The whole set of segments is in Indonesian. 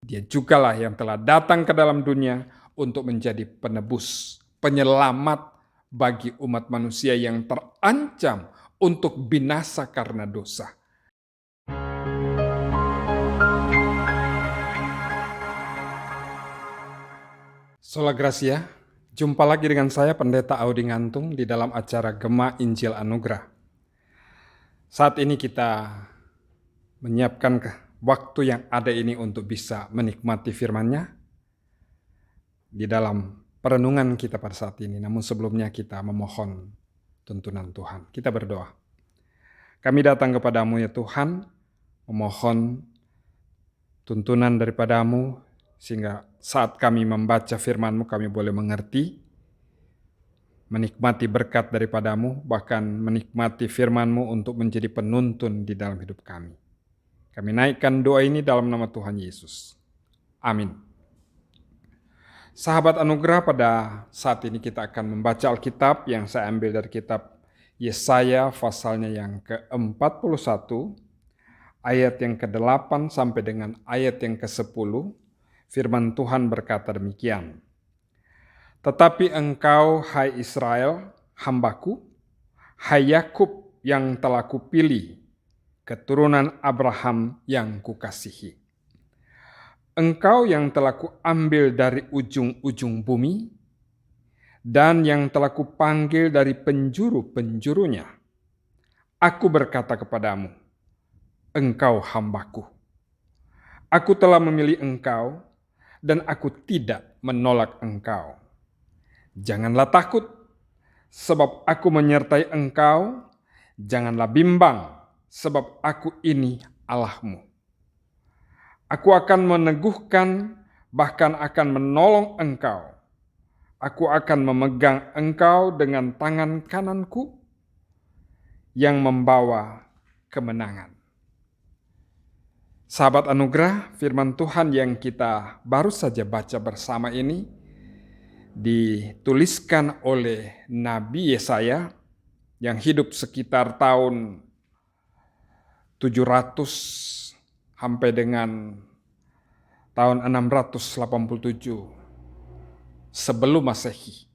Dia jugalah yang telah datang ke dalam dunia untuk menjadi penebus, penyelamat bagi umat manusia yang terancam untuk binasa karena dosa. Sola Gracia, jumpa lagi dengan saya Pendeta Audi Ngantung di dalam acara Gema Injil Anugerah. Saat ini kita menyiapkan waktu yang ada ini untuk bisa menikmati firman-Nya di dalam perenungan kita pada saat ini. Namun sebelumnya kita memohon tuntunan Tuhan. Kita berdoa. Kami datang kepadamu ya Tuhan, memohon tuntunan daripadamu, sehingga saat kami membaca firman-Mu kami boleh mengerti, menikmati berkat daripadamu, bahkan menikmati firman-Mu untuk menjadi penuntun di dalam hidup kami. Kami naikkan doa ini dalam nama Tuhan Yesus. Amin. Sahabat anugerah, pada saat ini kita akan membaca Alkitab yang saya ambil dari kitab Yesaya pasalnya yang ke-41, ayat yang ke-8 sampai dengan ayat yang ke-10, firman Tuhan berkata demikian. Tetapi engkau, hai Israel, hambaku, hai Yakub yang telah kupilih, keturunan Abraham yang kukasihi. Engkau yang telah kuambil dari ujung-ujung bumi, dan yang telah kupanggil dari penjuru-penjurunya. Aku berkata kepadamu, engkau hambaku. Aku telah memilih engkau, dan aku tidak menolak engkau. Janganlah takut, sebab aku menyertai engkau. Janganlah bimbang, sebab aku ini Allahmu. Aku akan meneguhkan, bahkan akan menolong engkau. Aku akan memegang engkau dengan tangan kananku yang membawa kemenangan. Sahabat anugerah, firman Tuhan yang kita baru saja baca bersama ini dituliskan oleh Nabi Yesaya yang hidup sekitar tahun 700 sampai dengan tahun 687 sebelum Masehi.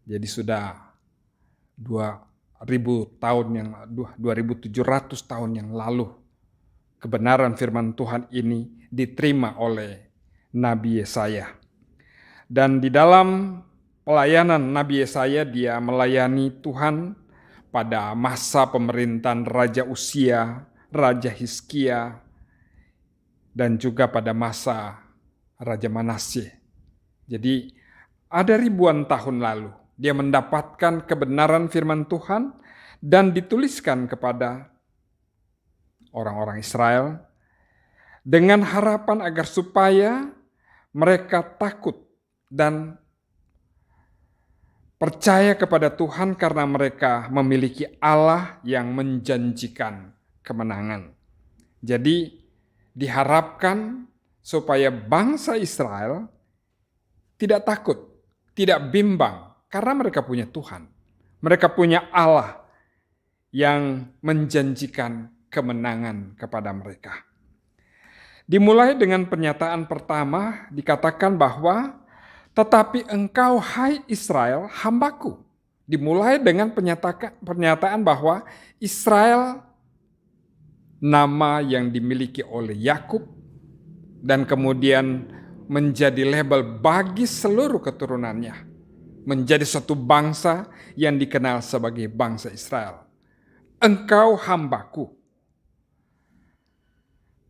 Jadi sudah 2700 tahun yang lalu kebenaran firman Tuhan ini diterima oleh Nabi Yesaya. Dan di dalam pelayanan Nabi Yesaya, dia melayani Tuhan pada masa pemerintahan Raja Uzia, Raja Hizkia, dan juga pada masa Raja Manasye. Jadi ada ribuan tahun lalu dia mendapatkan kebenaran firman Tuhan dan dituliskan kepada orang-orang Israel dengan harapan agar supaya mereka takut dan percaya kepada Tuhan karena mereka memiliki Allah yang menjanjikan kemenangan. Jadi diharapkan supaya bangsa Israel tidak takut, tidak bimbang, karena mereka punya Tuhan. Mereka punya Allah yang menjanjikan kemenangan kepada mereka. Dimulai dengan pernyataan pertama, dikatakan bahwa tetapi engkau hai Israel hambaku. Dimulai dengan pernyataan bahwa Israel nama yang dimiliki oleh Yakub dan kemudian menjadi label bagi seluruh keturunannya, menjadi suatu bangsa yang dikenal sebagai bangsa Israel. Engkau hambaku,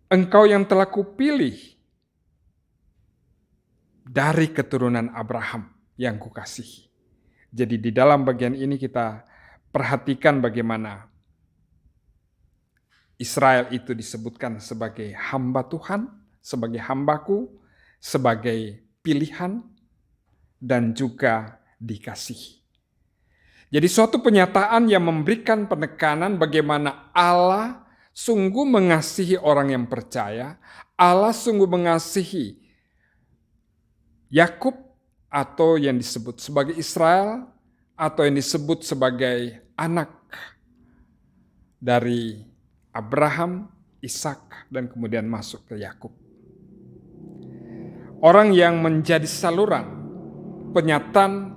engkau yang telah kupilih dari keturunan Abraham yang kukasihi. Jadi di dalam bagian ini kita perhatikan bagaimana Israel itu disebutkan sebagai hamba Tuhan, sebagai hambaku, sebagai pilihan, dan juga dikasihi. Jadi suatu pernyataan yang memberikan penekanan bagaimana Allah sungguh mengasihi orang yang percaya, Allah sungguh mengasihi Yakub atau yang disebut sebagai Israel, atau yang disebut sebagai anak dari Abraham, Ishak, dan kemudian masuk ke Yakub. orang yang menjadi saluran penyataan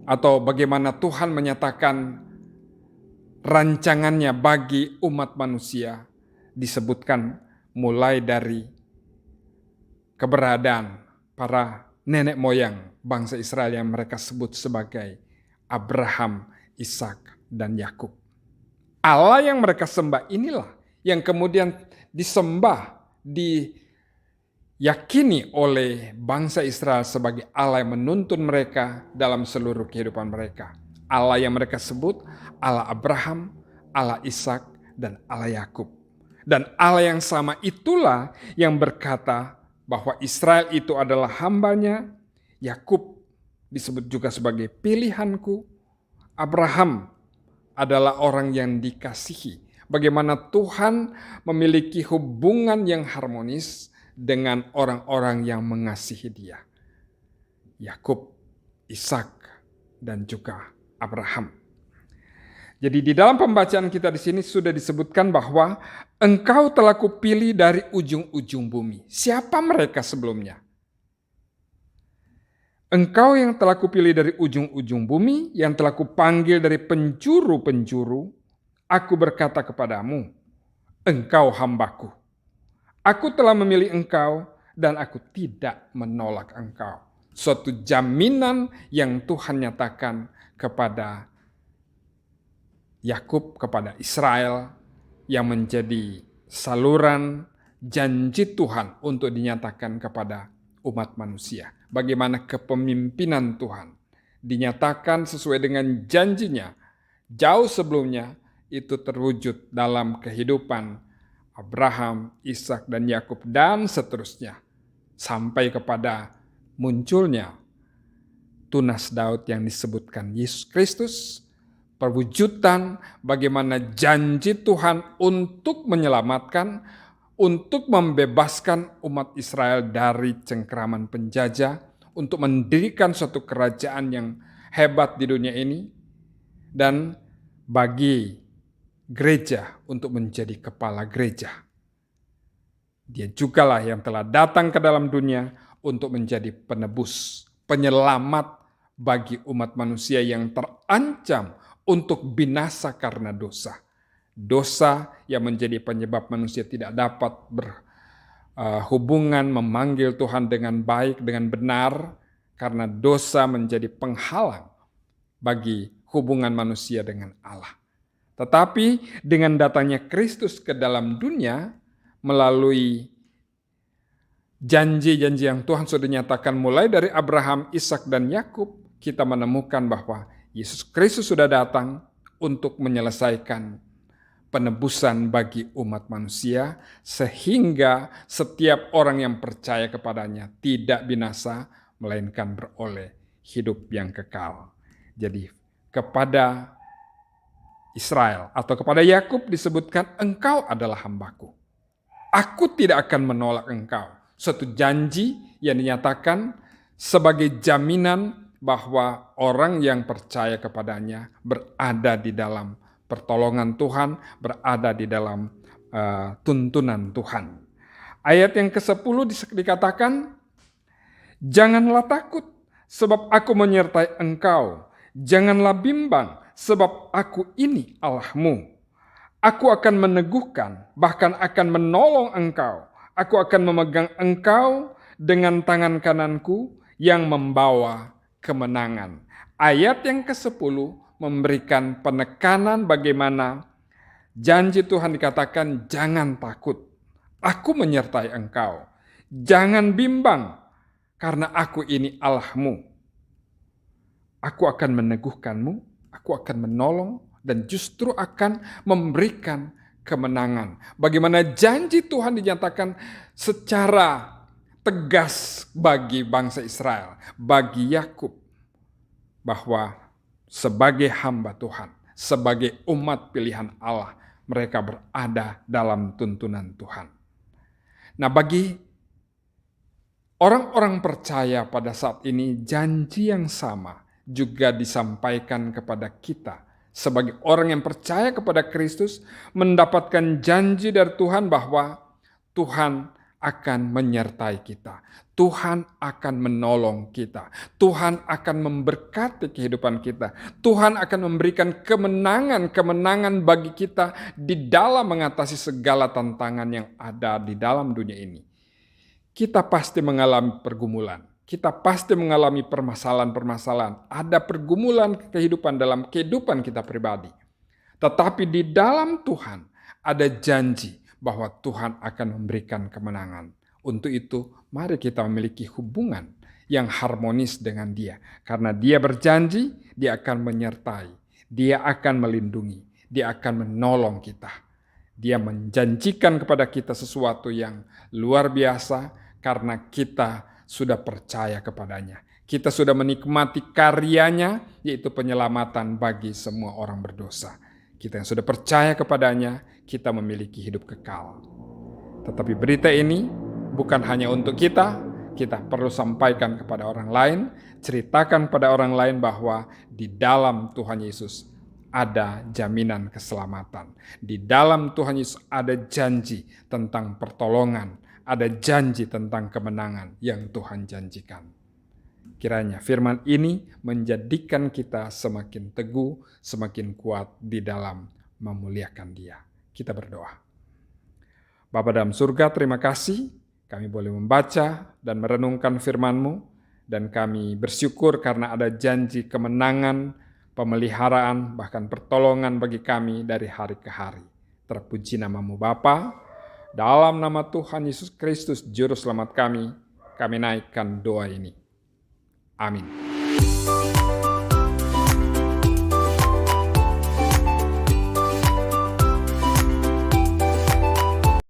atau bagaimana Tuhan menyatakan rancangannya bagi umat manusia, disebutkan mulai dari keberadaan para nenek moyang bangsa Israel yang mereka sebut sebagai Abraham, Ishak, dan Yakub. Allah yang mereka sembah inilah yang kemudian disembah, diyakini oleh bangsa Israel sebagai Allah yang menuntun mereka dalam seluruh kehidupan mereka. Allah yang mereka sebut Allah Abraham, Allah Ishak, dan Allah Yakub. Dan Allah yang sama itulah yang berkata bahwa Israel itu adalah hambanya, Yakub disebut juga sebagai pilihanku, Abraham adalah orang yang dikasihi. Bagaimana Tuhan memiliki hubungan yang harmonis dengan orang-orang yang mengasihi Dia. Yakub, Ishak, dan juga Abraham. Jadi di dalam pembacaan kita di sini sudah disebutkan bahwa engkau telah kupilih dari ujung-ujung bumi. Siapa mereka sebelumnya? Engkau yang telah kupilih dari ujung-ujung bumi, yang telah kupanggil dari penjuru-penjuru, aku berkata kepadamu, engkau hambaku. Aku telah memilih engkau dan aku tidak menolak engkau. Suatu jaminan yang Tuhan nyatakan kepada Yakub, kepada Israel, yang menjadi saluran janji Tuhan untuk dinyatakan kepada umat manusia. Bagaimana kepemimpinan Tuhan dinyatakan sesuai dengan janjinya jauh sebelumnya itu terwujud dalam kehidupan Abraham, Ishak, dan Yakub, dan seterusnya sampai kepada munculnya tunas Daud yang disebutkan Yesus Kristus, perwujudan bagaimana janji Tuhan untuk menyelamatkan, untuk membebaskan umat Israel dari cengkraman penjajah, untuk mendirikan suatu kerajaan yang hebat di dunia ini, dan bagi gereja untuk menjadi kepala gereja. Dia jugalah yang telah datang ke dalam dunia untuk menjadi penebus, penyelamat bagi umat manusia yang terancam untuk binasa karena dosa. Dosa yang menjadi penyebab manusia tidak dapat berhubungan memanggil Tuhan dengan baik, dengan benar, karena dosa menjadi penghalang bagi hubungan manusia dengan Allah. Tetapi dengan datangnya Kristus ke dalam dunia, melalui janji-janji yang Tuhan sudah nyatakan mulai dari Abraham, Ishak, dan Yakub, kita menemukan bahwa Yesus Kristus sudah datang untuk menyelesaikan penebusan bagi umat manusia, sehingga setiap orang yang percaya kepadanya tidak binasa, melainkan beroleh hidup yang kekal. Jadi kepada Israel atau kepada Yakub disebutkan, engkau adalah hambaku. Aku tidak akan menolak engkau. Suatu janji yang dinyatakan sebagai jaminan bahwa orang yang percaya kepadanya berada di dalam pertolongan Tuhan, berada di dalam tuntunan Tuhan. Ayat yang ke-10 dikatakan, janganlah takut sebab aku menyertai engkau. Janganlah bimbang sebab aku ini Allahmu. Aku akan meneguhkan, bahkan akan menolong engkau. Aku akan memegang engkau dengan tangan kananku yang membawa kemenangan. Ayat yang ke-10 memberikan penekanan bagaimana janji Tuhan dikatakan, jangan takut, aku menyertai engkau. Jangan bimbang, karena aku ini Allahmu. Aku akan meneguhkanmu, aku akan menolong, dan justru akan memberikan kemenangan. Bagaimana janji Tuhan dinyatakan secara tegas bagi bangsa Israel, bagi Yakub, bahwa sebagai hamba Tuhan, sebagai umat pilihan Allah, mereka berada dalam tuntunan Tuhan. Nah, bagi orang-orang percaya pada saat ini, janji yang sama juga disampaikan kepada kita. Sebagai orang yang percaya kepada Kristus, mendapatkan janji dari Tuhan bahwa Tuhan akan menyertai kita. Tuhan akan menolong kita. Tuhan akan memberkati kehidupan kita. Tuhan akan memberikan kemenangan-kemenangan bagi kita di dalam mengatasi segala tantangan yang ada di dalam dunia ini. Kita pasti mengalami pergumulan. Kita pasti mengalami permasalahan-permasalahan. Ada pergumulan kehidupan dalam kehidupan kita pribadi. Tetapi di dalam Tuhan ada janji bahwa Tuhan akan memberikan kemenangan. Untuk itu, mari kita memiliki hubungan yang harmonis dengan Dia. Karena Dia berjanji, Dia akan menyertai, Dia akan melindungi, Dia akan menolong kita. Dia menjanjikan kepada kita sesuatu yang luar biasa karena kita sudah percaya kepadanya. Kita sudah menikmati karyanya, yaitu penyelamatan bagi semua orang berdosa. Kita yang sudah percaya kepadanya, kita memiliki hidup kekal. Tetapi berita ini bukan hanya untuk kita perlu sampaikan kepada orang lain, ceritakan pada orang lain bahwa di dalam Tuhan Yesus ada jaminan keselamatan. Di dalam Tuhan Yesus ada janji tentang pertolongan, ada janji tentang kemenangan yang Tuhan janjikan. Kiranya firman ini menjadikan kita semakin teguh, semakin kuat di dalam memuliakan Dia. Kita berdoa. Bapa dalam surga, terima kasih kami boleh membaca dan merenungkan firman-Mu, dan kami bersyukur karena ada janji kemenangan, pemeliharaan, bahkan pertolongan bagi kami dari hari ke hari. Terpuji nama-Mu Bapa, dalam nama Tuhan Yesus Kristus, Juru Selamat kami naikkan doa ini. Amin.